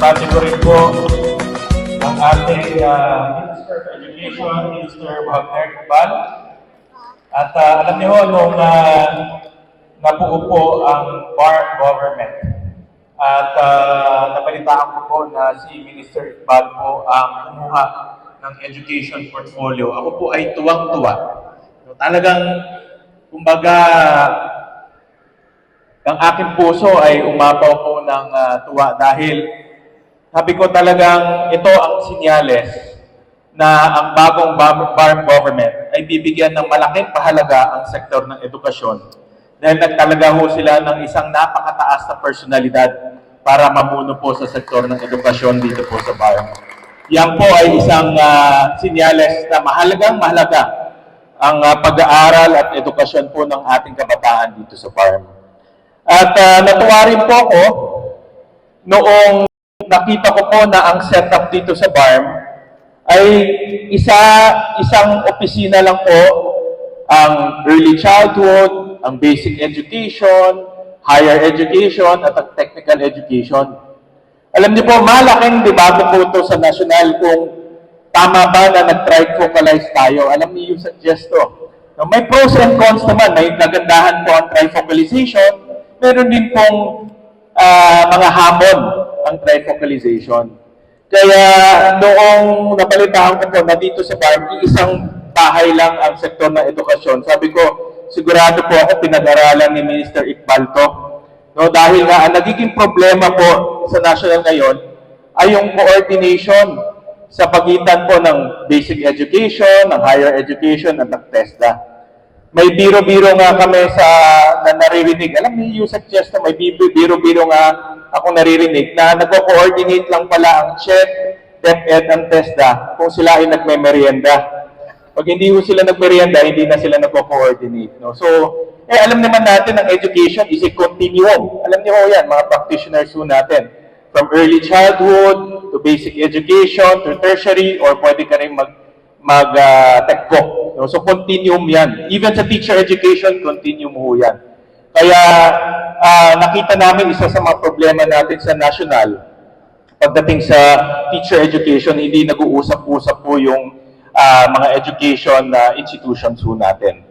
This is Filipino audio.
Binabati ko rin po ang ating Minister of Education, Mr. Wagner Iqbal. At alam niyo nung nabuo po ang BARM government at nabalitaan ko po na si Minister Iqbal po ang kumuha ng education portfolio. Ako po ay tuwang-tuwa. Talagang, kumbaga, ang aking puso ay umapaw po ng tuwa dahil sabi ko talagang ito ang sinyales na ang bagong BARM government ay bibigyan ng malaking pahalaga ang sektor ng edukasyon dahil nagtalaga ho sila ng isang napakataas na personalidad para mamuno po sa sektor ng edukasyon dito po sa BARM. Yan po ay isang sinyales na mahalaga ang pag-aaral at edukasyon po ng ating kabataan dito sa BARM. At natuwa rin po ako noong nakita ko po na ang setup dito sa BARM ay isang opisina lang po ang early childhood, ang basic education, higher education, at ang technical education. Alam niyo po, malaking debate po ito sa national kung tama ba na nag-trifocalize tayo. Alam niyo yung suggest to. May pros and cons naman. May kagandahan po ang trifocalization. Meron din pong mga hamon ang trifocalization. Kaya noong napalitaan ko po na dito sa BARM, isang bahay lang ang sektor ng edukasyon. Sabi ko, sigurado po ako pinag-aralan ni Minister Iqbal to. No, dahil nga ang nagiging problema po sa national ngayon ay yung coordination sa pagitan po ng basic education, ng higher education, at ng TESDA. May biro-biro nga kami na naririnig. Alam niyo, yung suggest na may biro-biro nga ako naririnig na nagko-coordinate lang pala ang CHED, DepEd, ang TESDA kung sila ay nagme-merienda. Pag hindi ho sila nagmerienda, hindi na sila nagko-coordinate. No? So, alam naman natin ang education is a continuum. Alam niyo ho yan, mga practitioners ho natin. From early childhood to basic education to tertiary or pwede ka rin mag-techbook. No? So, continuum yan. Even sa teacher education, continuum ho yan. Kaya, nakita namin isa sa mga problema natin sa national, pagdating sa teacher education, hindi nag-uusap-usap po yung mga education institutions ho natin.